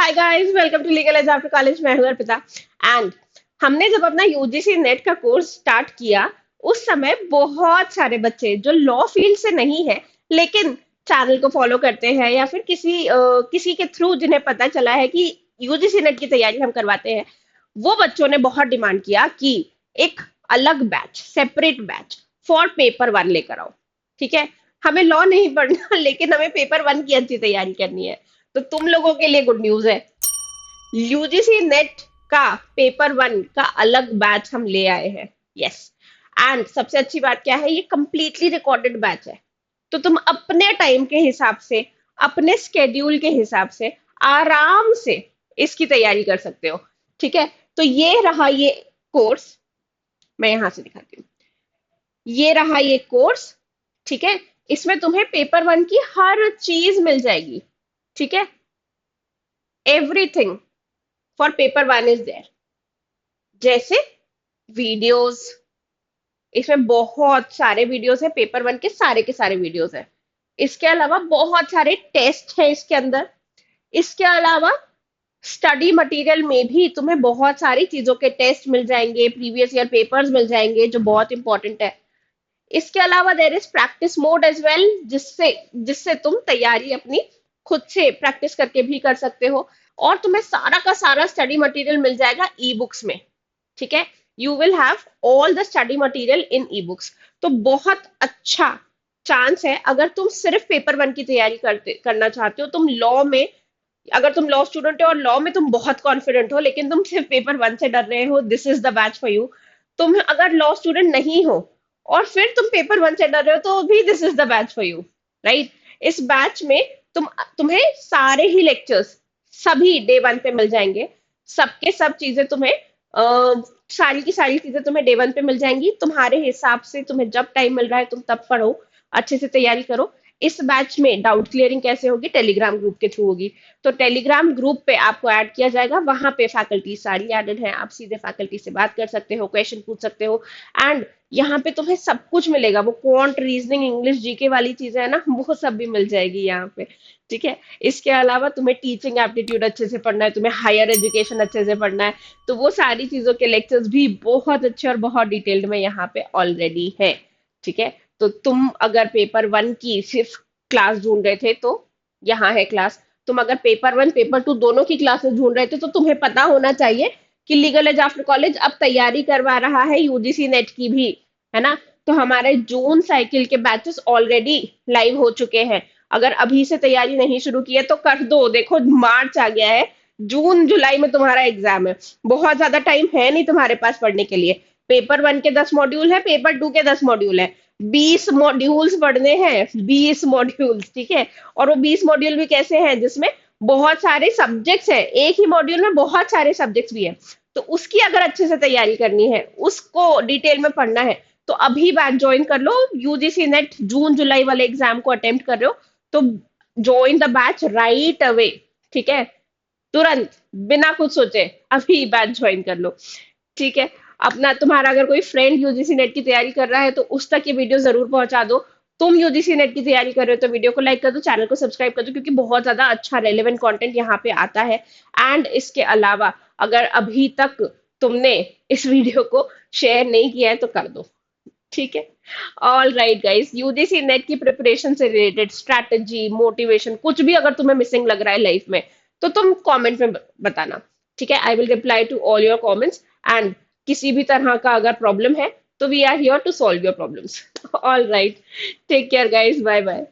Hi guys, welcome to Legal Edge after college. मैं हूं Arpita. And हमने जब अपना यूजीसी नेट का कोर्स स्टार्ट किया, उस समय बहुत सारे बच्चे जो लॉ फील्ड से नहीं है लेकिन चैनल को फॉलो करते हैं या फिर किसी के थ्रू जिन्हें पता चला है कि यूजीसी नेट की तैयारी हम करवाते हैं, वो बच्चों ने बहुत डिमांड किया कि एक अलग batch, separate batch for paper one लेकर आओ। ठीक है, हमें लॉ नहीं पढ़ना लेकिन हमें पेपर वन की अच्छी तैयारी करनी है। तो तुम लोगों के लिए गुड न्यूज है, यूजीसी नेट का पेपर वन का अलग बैच हम ले आए हैं। यस, एंड सबसे अच्छी बात क्या है, ये कंप्लीटली रिकॉर्डेड बैच है। तो तुम अपने टाइम के हिसाब से, अपने स्केड्यूल के हिसाब से आराम से इसकी तैयारी कर सकते हो। ठीक है, तो ये रहा ये कोर्स। मैं यहां से दिखाती हूँ। ये रहा ये कोर्स। ठीक है, इसमें तुम्हें पेपर वन की हर चीज मिल जाएगी। ठीक है, everything for paper one is there. जैसे वीडियोस, इसमें बहुत सारे वीडियोस है, पेपर वन के सारे वीडियोस है। इसके अलावा बहुत सारे टेस्ट है इसके अंदर। इसके अलावा स्टडी मटेरियल में भी तुम्हें बहुत सारी चीजों के टेस्ट मिल जाएंगे, प्रीवियस ईयर पेपर्स मिल जाएंगे जो बहुत इंपॉर्टेंट है। इसके अलावा there is practice mode as well, जिससे जिससे तुम तैयारी अपनी खुद से प्रैक्टिस करके भी कर सकते हो। और तुम्हें सारा का सारा स्टडी मटेरियल मिल जाएगा ई बुक्स में। ठीक है, you will have all the study material in e books. तो बहुत अच्छा चांस है, अगर तुम सिर्फ पेपर वन की तैयारी करना चाहते हो, तुम लॉ में, अगर तुम लॉ स्टूडेंट हो और लॉ में तुम बहुत कॉन्फिडेंट हो लेकिन तुम सिर्फ पेपर वन से डर रहे हो, this is the batch for you. तुम अगर लॉ स्टूडेंट नहीं हो और फिर तुम पेपर वन से डर रहे हो, तो भी this is the batch for you. Right, इस बैच में तुम्हें सारे ही लेक्चर्स सभी डे वन पे मिल जाएंगे। सबके सब चीजें तुम्हें सारी की सारी चीजें तुम्हें डे वन पे मिल जाएंगी। तुम्हारे हिसाब से तुम्हें जब टाइम मिल रहा है तुम तब पढ़ो, अच्छे से तैयारी करो। इस बैच में डाउट क्लियरिंग कैसे होगी, टेलीग्राम ग्रुप के थ्रू होगी। तो टेलीग्राम ग्रुप पे आपको ऐड किया जाएगा, वहां पे फैकल्टी सारी एडेड है, आप सीधे फैकल्टी से बात कर सकते हो, क्वेश्चन पूछ सकते हो। एंड यहाँ पे तुम्हें सब कुछ मिलेगा, वो क्वांट, रीजनिंग, इंग्लिश, जीके वाली चीजें है ना, वो सब भी मिल जाएगी यहाँ पे। ठीक है, इसके अलावा तुम्हें टीचिंग एप्टीट्यूड अच्छे से पढ़ना है, तुम्हें हायर एजुकेशन अच्छे से पढ़ना है, तो वो सारी चीजों के लेक्चर्स भी बहुत अच्छे और बहुत डिटेल्ड में यहाँ पे ऑलरेडी है। ठीक है, तो तुम अगर पेपर वन की सिर्फ क्लास ढूंढ रहे थे तो यहाँ है क्लास। तुम अगर पेपर वन पेपर टू दोनों की क्लासेस ढूंढ रहे थे तो तुम्हें पता होना चाहिए कि लीगल एज आफ्टर कॉलेज अब तैयारी करवा रहा है यूजीसी नेट की भी, है ना। तो हमारे जून साइकिल के बैचेस ऑलरेडी लाइव हो चुके हैं। अगर अभी से तैयारी नहीं शुरू की है तो कर दो। देखो, मार्च आ गया है, जून जुलाई में तुम्हारा एग्जाम है, बहुत ज्यादा टाइम है नहीं तुम्हारे पास पढ़ने के लिए। पेपर वन के 10 मॉड्यूल है, पेपर टू के 10 मॉड्यूल है, 20 मॉड्यूल्स पढ़ने हैं, 20 मॉड्यूल्स। ठीक है, और वो 20 मॉड्यूल भी कैसे हैं, जिसमें बहुत सारे सब्जेक्ट्स हैं, एक ही मॉड्यूल में बहुत सारे सब्जेक्ट्स भी हैं। तो उसकी अगर अच्छे से तैयारी करनी है, उसको डिटेल में पढ़ना है, तो अभी बैच ज्वाइन कर लो। यूजीसी नेट जून जुलाई वाले एग्जाम को अटेम्प्ट कर रहे हो तो join the batch right away. ठीक है, तुरंत, बिना कुछ सोचे अभी बैच ज्वाइन कर लो। ठीक है, अपना, तुम्हारा अगर कोई फ्रेंड यूजीसी नेट की तैयारी कर रहा है तो उस तक ये वीडियो जरूर पहुंचा दो। तुम यूजीसी नेट की तैयारी कर रहे हो तो वीडियो को लाइक कर दो, चैनल को सब्सक्राइब कर दो, क्योंकि बहुत ज्यादा अच्छा रेलेवेंट कंटेंट यहाँ पे आता है। एंड इसके अलावा अगर अभी तक तुमने इस वीडियो को शेयर नहीं किया है तो कर दो। ठीक है, all right guys, UGC net की प्रिपरेशन से रिलेटेड स्ट्रैटेजी, मोटिवेशन, कुछ भी अगर तुम्हें मिसिंग लग रहा है लाइफ में तो तुम कमेंट में बताना। ठीक है, I will reply to all your comments. And किसी भी तरह का अगर प्रॉब्लम है तो we are here to solve your problems. All right, take care guys, bye bye.